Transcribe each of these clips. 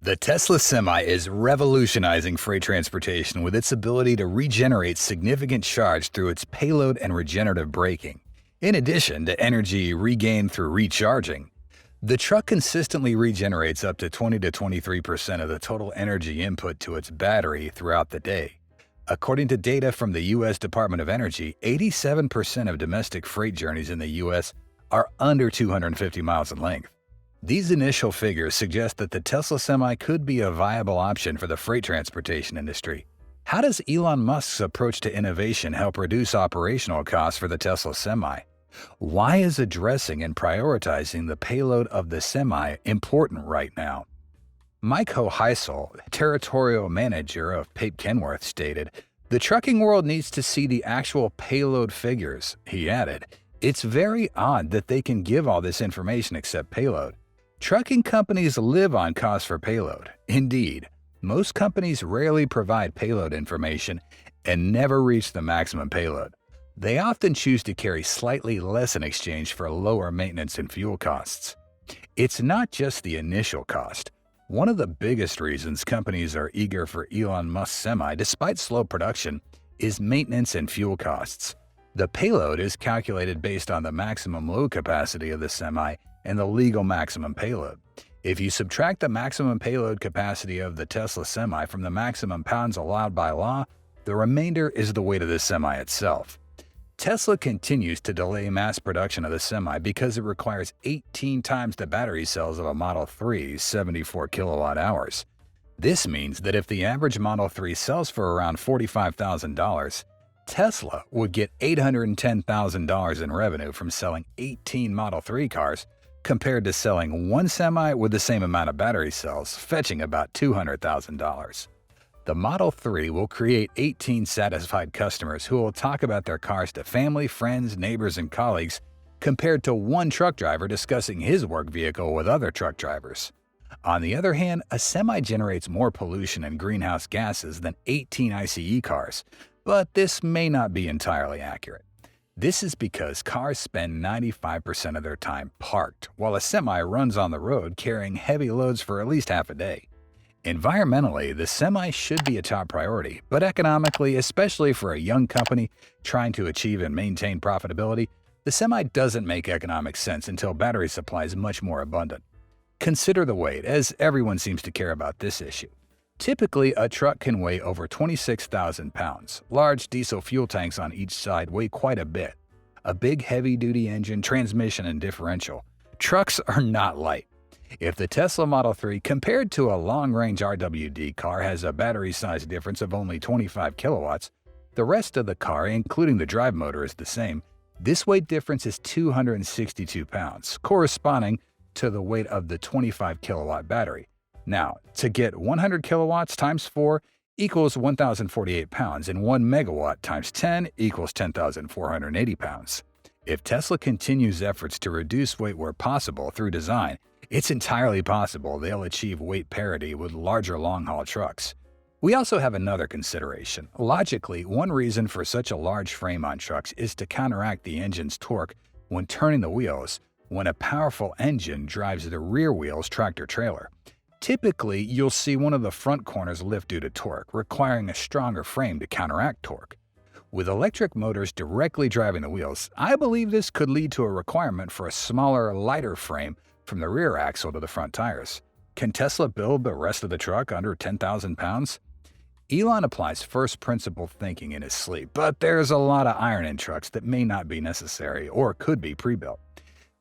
The Tesla Semi is revolutionizing freight transportation with its ability to regenerate significant charge through its payload and regenerative braking, in addition to energy regained through recharging. The truck consistently regenerates up to 20 to 23% of the total energy input to its battery throughout the day. According to data from the U.S. Department of Energy, 87% of domestic freight journeys in the U.S. are under 250 miles in length. These initial figures suggest that the Tesla Semi could be a viable option for the freight transportation industry. How does Elon Musk's approach to innovation help reduce operational costs for the Tesla Semi? Why is addressing and prioritizing the payload of the Semi important right now? Mike Hoheisel, territorial manager of Pape Kenworth, stated, "The trucking world needs to see the actual payload figures." He added, "It's very odd that they can give all this information except payload. Trucking companies live on cost for payload. Indeed, most companies rarely provide payload information and never reach the maximum payload. They often choose to carry slightly less in exchange for lower maintenance and fuel costs. It's not just the initial cost. One of the biggest reasons companies are eager for Elon Musk's Semi, despite slow production, is maintenance and fuel costs. The payload is calculated based on the maximum load capacity of the Semi and the legal maximum payload. If you subtract the maximum payload capacity of the Tesla Semi from the maximum pounds allowed by law, the remainder is the weight of the Semi itself. Tesla continues to delay mass production of the Semi because it requires 18 times the battery cells of a Model 3's 74 kilowatt-hours. This means that if the average Model 3 sells for around $45,000, Tesla would get $810,000 in revenue from selling 18 Model 3 cars, compared to selling one Semi with the same amount of battery cells, fetching about $200,000. The Model 3 will create 18 satisfied customers who will talk about their cars to family, friends, neighbors, and colleagues, compared to one truck driver discussing his work vehicle with other truck drivers. On the other hand, a Semi generates more pollution and greenhouse gases than 18 ICE cars, but this may not be entirely accurate. This is because cars spend 95% of their time parked, while a Semi runs on the road carrying heavy loads for at least half a day. Environmentally, the Semi should be a top priority, but economically, especially for a young company trying to achieve and maintain profitability, the Semi doesn't make economic sense until battery supply is much more abundant. Consider the weight, as everyone seems to care about this issue. Typically, a truck can weigh over 26,000 pounds. Large diesel fuel tanks on each side weigh quite a bit. A big heavy-duty engine, transmission, and differential. Trucks are not light. If the Tesla Model 3 compared to a long-range RWD car has a battery size difference of only 25 kilowatts, the rest of the car, including the drive motor, is the same. This weight difference is 262 pounds, corresponding to the weight of the 25 kilowatt battery. Now, to get 100 kilowatts times 4 equals 1,048 pounds, and 1 megawatt times 10 equals 10,480 pounds. If Tesla continues efforts to reduce weight where possible through design, it's entirely possible they'll achieve weight parity with larger long-haul trucks. We also have another consideration. Logically, one reason for such a large frame on trucks is to counteract the engine's torque when turning the wheels when a powerful engine drives the rear wheel's tractor-trailer. Typically, you'll see one of the front corners lift due to torque, requiring a stronger frame to counteract torque. With electric motors directly driving the wheels, I believe this could lead to a requirement for a smaller, lighter frame from the rear axle to the front tires. Can Tesla build the rest of the truck under 10,000 pounds? Elon applies first principle thinking in his sleep, but there's a lot of iron in trucks that may not be necessary or could be pre-built.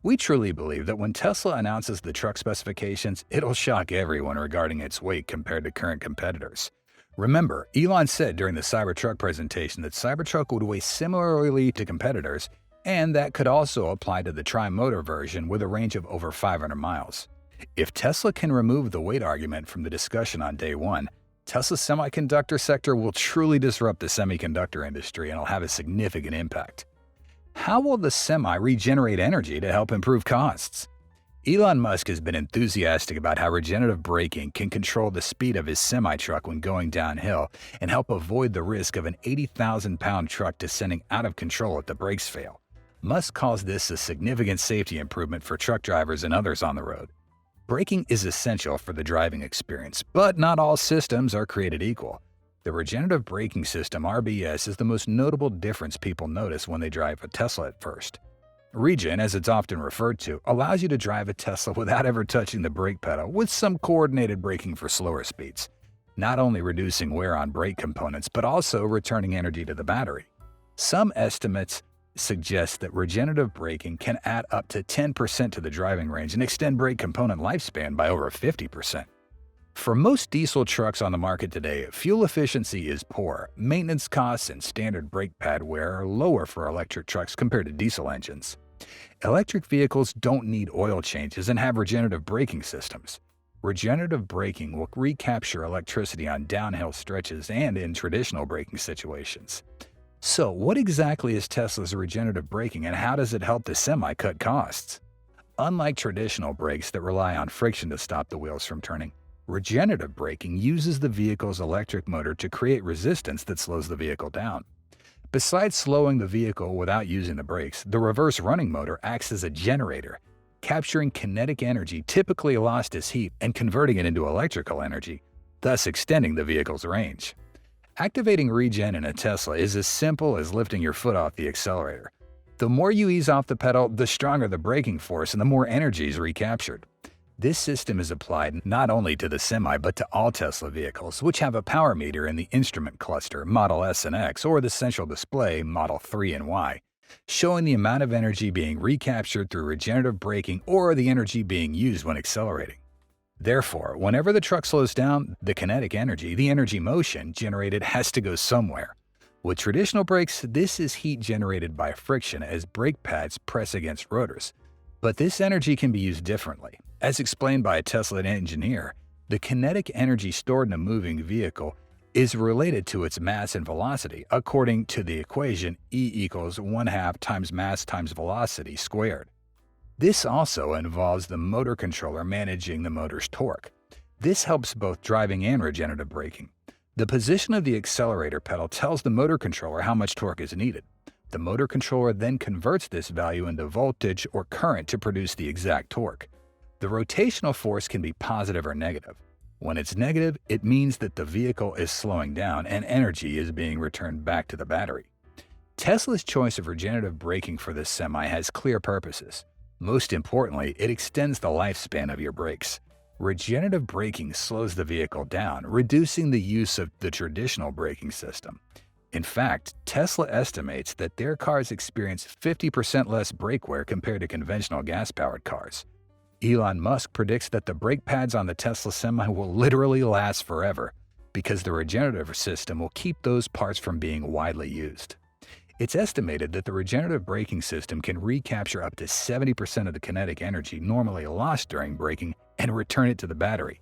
We truly believe that when Tesla announces the truck specifications, it'll shock everyone regarding its weight compared to current competitors. Remember, Elon said during the Cybertruck presentation that Cybertruck would weigh similarly to competitors, and that could also apply to the tri-motor version with a range of over 500 miles. If Tesla can remove the weight argument from the discussion on day one, Tesla's semiconductor sector will truly disrupt the semiconductor industry and will have a significant impact. How will the Semi regenerate energy to help improve costs? Elon Musk has been enthusiastic about how regenerative braking can control the speed of his semi-truck when going downhill and help avoid the risk of an 80,000-pound truck descending out of control if the brakes fail. Musk calls this a significant safety improvement for truck drivers and others on the road. Braking is essential for the driving experience, but not all systems are created equal. The regenerative braking system (RBS) is the most notable difference people notice when they drive a Tesla at first. Regen, as it's often referred to, allows you to drive a Tesla without ever touching the brake pedal with some coordinated braking for slower speeds, not only reducing wear on brake components but also returning energy to the battery. Some estimates suggest that regenerative braking can add up to 10% to the driving range and extend brake component lifespan by over 50%. For most diesel trucks on the market today, fuel efficiency is poor. Maintenance costs and standard brake pad wear are lower for electric trucks compared to diesel engines. Electric vehicles don't need oil changes and have regenerative braking systems. Regenerative braking will recapture electricity on downhill stretches and in traditional braking situations. So, what exactly is Tesla's regenerative braking and how does it help the Semi cut costs? Unlike traditional brakes that rely on friction to stop the wheels from turning, regenerative braking uses the vehicle's electric motor to create resistance that slows the vehicle down. Besides slowing the vehicle without using the brakes, the reverse running motor acts as a generator, capturing kinetic energy typically lost as heat and converting it into electrical energy, thus extending the vehicle's range. Activating regen in a Tesla is as simple as lifting your foot off the accelerator. The more you ease off the pedal, the stronger the braking force and the more energy is recaptured. This system is applied not only to the Semi but to all Tesla vehicles, which have a power meter in the instrument cluster Model S and X or the central display Model 3 and Y, showing the amount of energy being recaptured through regenerative braking or the energy being used when accelerating. Therefore, whenever the truck slows down, the kinetic energy, the energy motion generated, has to go somewhere. With traditional brakes, this is heat generated by friction as brake pads press against rotors. But this energy can be used differently. As explained by a Tesla engineer, the kinetic energy stored in a moving vehicle is related to its mass and velocity, according to the equation E equals 1/2 times mass times velocity squared. This also involves the motor controller managing the motor's torque. This helps both driving and regenerative braking. The position of the accelerator pedal tells the motor controller how much torque is needed. The motor controller then converts this value into voltage or current to produce the exact torque. The rotational force can be positive or negative. When it's negative, it means that the vehicle is slowing down and energy is being returned back to the battery. Tesla's choice of regenerative braking for this Semi has clear purposes. Most importantly, it extends the lifespan of your brakes. Regenerative braking slows the vehicle down, reducing the use of the traditional braking system. In fact, Tesla estimates that their cars experience 50% less brake wear compared to conventional gas-powered cars. Elon Musk predicts that the brake pads on the Tesla Semi will literally last forever because the regenerative system will keep those parts from being widely used. It's estimated that the regenerative braking system can recapture up to 70% of the kinetic energy normally lost during braking and return it to the battery.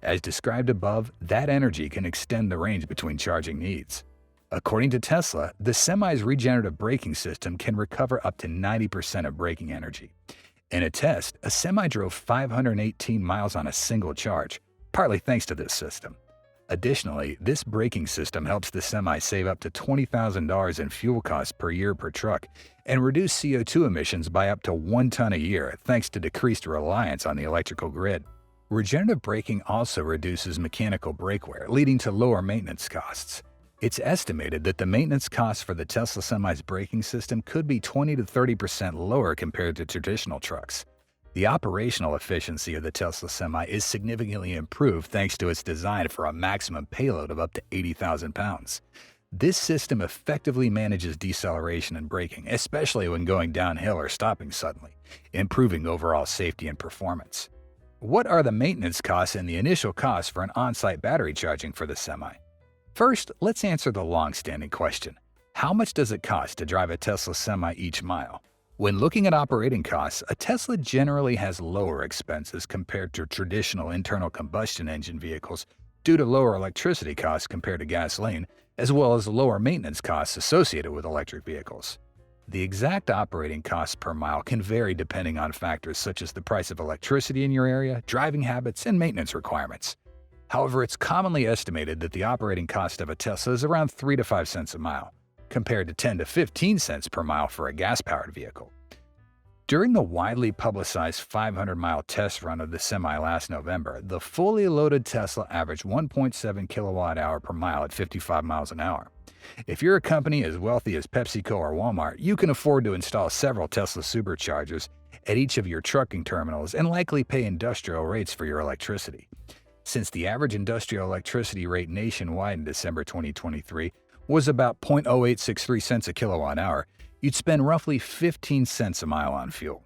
As described above, that energy can extend the range between charging needs. According to Tesla, the Semi's regenerative braking system can recover up to 90% of braking energy. In a test, a Semi drove 518 miles on a single charge, partly thanks to this system. Additionally, this braking system helps the Semi save up to $20,000 in fuel costs per year per truck and reduce CO2 emissions by up to 1 ton a year thanks to decreased reliance on the electrical grid. Regenerative braking also reduces mechanical brake wear, leading to lower maintenance costs. It's estimated that the maintenance costs for the Tesla Semi's braking system could be 20 to 30% lower compared to traditional trucks. The operational efficiency of the Tesla Semi is significantly improved thanks to its design for a maximum payload of up to 80,000 pounds. This system effectively manages deceleration and braking, especially when going downhill or stopping suddenly, improving overall safety and performance. What are the maintenance costs and the initial costs for an on-site battery charging for the Semi? First, let's answer the long-standing question. How much does it cost to drive a Tesla Semi each mile? When looking at operating costs, a Tesla generally has lower expenses compared to traditional internal combustion engine vehicles due to lower electricity costs compared to gasoline, as well as lower maintenance costs associated with electric vehicles. The exact operating costs per mile can vary depending on factors such as the price of electricity in your area, driving habits, and maintenance requirements. However, it's commonly estimated that the operating cost of a Tesla is around 3 to 5 cents a mile, compared to 10 to 15 cents per mile for a gas-powered vehicle. During the widely publicized 500-mile test run of the Semi last November, the fully loaded Tesla averaged 1.7 kilowatt hour per mile at 55 miles an hour. If you're a company as wealthy as PepsiCo or Walmart, you can afford to install several Tesla superchargers at each of your trucking terminals and likely pay industrial rates for your electricity. Since the average industrial electricity rate nationwide in December 2023 was about 0.0863 cents a kilowatt hour, you'd spend roughly 15 cents a mile on fuel.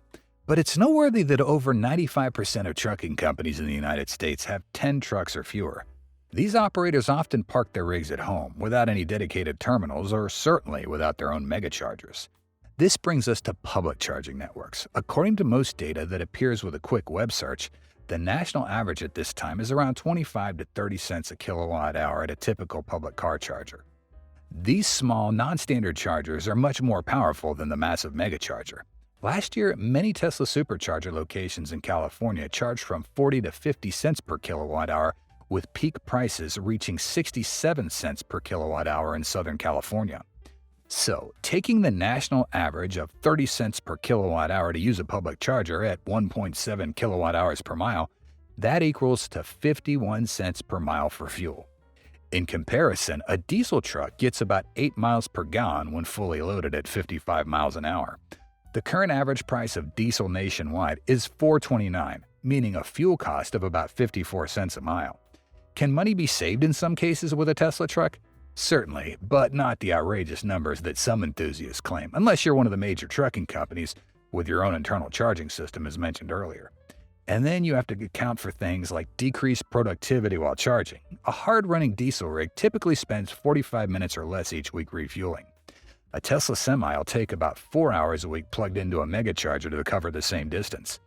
But it's noteworthy that over 95% of trucking companies in the United States have 10 trucks or fewer. These operators often park their rigs at home without any dedicated terminals or certainly without their own megachargers. This brings us to public charging networks. According to most data that appears with a quick web search, the national average at this time is around 25 to 30 cents a kilowatt hour at a typical public car charger. These small, non-standard chargers are much more powerful than the massive megacharger. Last year, many Tesla supercharger locations in California charged from 40 to 50 cents per kilowatt hour, with peak prices reaching 67 cents per kilowatt hour in Southern California. So, taking the national average of 30 cents per kilowatt hour to use a public charger at 1.7 kilowatt hours per mile, that equals to 51 cents per mile for fuel. In comparison, a diesel truck gets about 8 miles per gallon when fully loaded at 55 miles an hour. The current average price of diesel nationwide is $4.29, meaning a fuel cost of about 54 cents a mile. Can money be saved in some cases with a Tesla truck? Certainly, but not the outrageous numbers that some enthusiasts claim, unless you're one of the major trucking companies with your own internal charging system as mentioned earlier. And then you have to account for things like decreased productivity while charging. A hard-running diesel rig typically spends 45 minutes or less each week refueling. A Tesla Semi will take about 4 hours a week plugged into a megacharger to cover the same distance.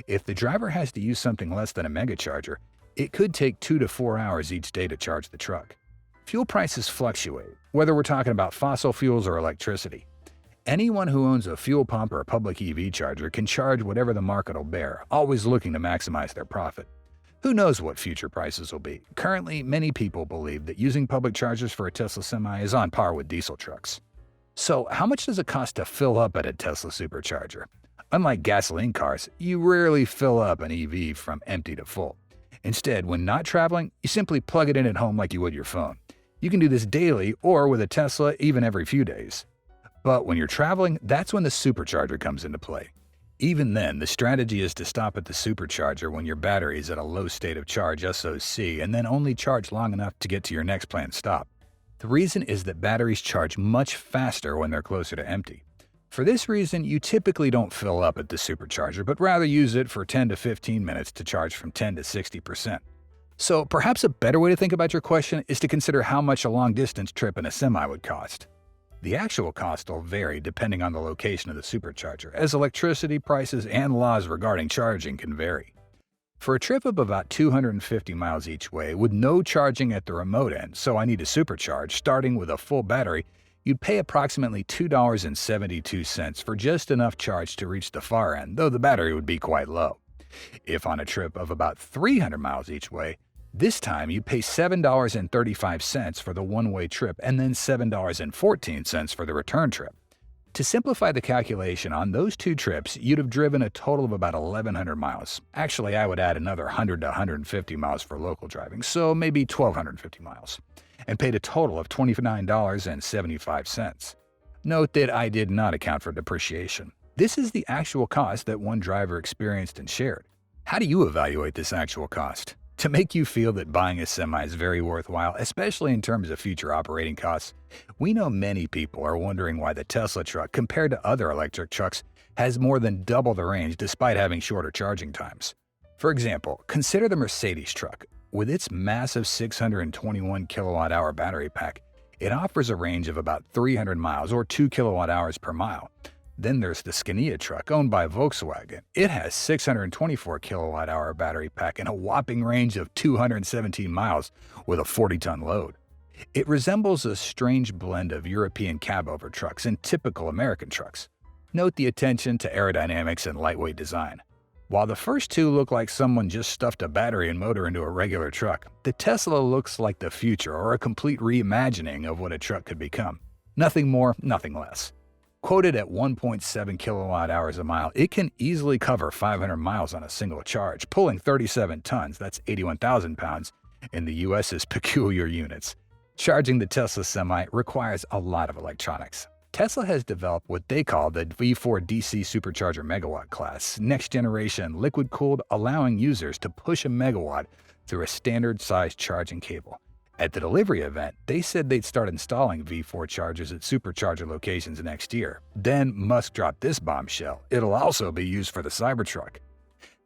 If the driver has to use something less than a megacharger, it could take 2 to 4 hours each day to charge the truck. Fuel prices fluctuate, whether we're talking about fossil fuels or electricity. Anyone who owns a fuel pump or a public EV charger can charge whatever the market will bear, always looking to maximize their profit. Who knows what future prices will be? Currently, many people believe that using public chargers for a Tesla Semi is on par with diesel trucks. So, how much does it cost to fill up at a Tesla supercharger? Unlike gasoline cars, you rarely fill up an EV from empty to full. Instead, when not traveling, you simply plug it in at home like you would your phone. You can do this daily or with a Tesla even every few days. But when you're traveling, that's when the supercharger comes into play. Even then, the strategy is to stop at the supercharger when your battery is at a low state of charge SOC and then only charge long enough to get to your next planned stop. The reason is that batteries charge much faster when they're closer to empty. For this reason, you typically don't fill up at the supercharger, but rather use it for 10 to 15 minutes to charge from 10 to 60%. So perhaps a better way to think about your question is to consider how much a long-distance trip in a Semi would cost. The actual cost will vary depending on the location of the supercharger, as electricity prices and laws regarding charging can vary. For a trip of about 250 miles each way with no charging at the remote end, so I need to supercharge, starting with a full battery, you'd pay approximately $2.72 for just enough charge to reach the far end, though the battery would be quite low. If on a trip of about 300 miles each way, this time you pay $7.35 for the one-way trip and then $7.14 for the return trip. To simplify the calculation, on those two trips, you'd have driven a total of about 1,100 miles. Actually, I would add another 100 to 150 miles for local driving, so maybe 1,250 miles, and paid a total of $29.75. Note that I did not account for depreciation. This is the actual cost that one driver experienced and shared. How do you evaluate this actual cost? To make you feel that buying a Semi is very worthwhile, especially in terms of future operating costs, we know many people are wondering why the Tesla truck, compared to other electric trucks, has more than double the range despite having shorter charging times. For example, consider the Mercedes truck. With its massive 621 kilowatt-hour battery pack, it offers a range of about 300 miles or 2 kilowatt-hours per mile. Then there's the Scania truck owned by Volkswagen. It has 624 kilowatt-hour battery pack and a whopping range of 217 miles with a 40-ton load. It resembles a strange blend of European cab-over trucks and typical American trucks. Note the attention to aerodynamics and lightweight design. While the first two look like someone just stuffed a battery and motor into a regular truck, the Tesla looks like the future or a complete reimagining of what a truck could become. Nothing more, nothing less. Quoted at 1.7 kilowatt hours a mile, it can easily cover 500 miles on a single charge, pulling 37 tons, that's 81,000 pounds, in the US's peculiar units. Charging the Tesla Semi requires a lot of electronics. Tesla has developed what they call the V4 DC supercharger megawatt class, next generation liquid-cooled, allowing users to push a megawatt through a standard-sized charging cable. At the delivery event, they said they'd start installing V4 chargers at supercharger locations next year. Then Musk dropped this bombshell: it'll also be used for the Cybertruck.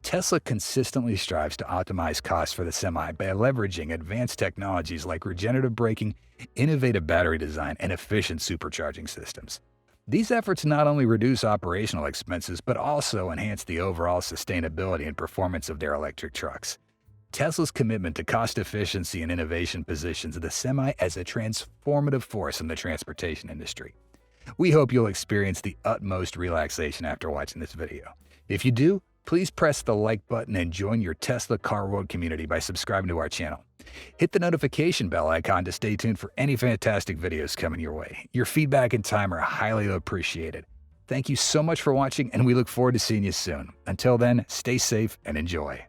Tesla consistently strives to optimize costs for the Semi by leveraging advanced technologies like regenerative braking, innovative battery design, and efficient supercharging systems. These efforts not only reduce operational expenses, but also enhance the overall sustainability and performance of their electric trucks. Tesla's commitment to cost efficiency and innovation positions the Semi as a transformative force in the transportation industry. We hope you'll experience the utmost relaxation after watching this video. If you do, please press the like button and join your Tesla Car World community by subscribing to our channel. Hit the notification bell icon to stay tuned for any fantastic videos coming your way. Your feedback and time are highly appreciated. Thank you so much for watching, and we look forward to seeing you soon. Until then, stay safe and enjoy.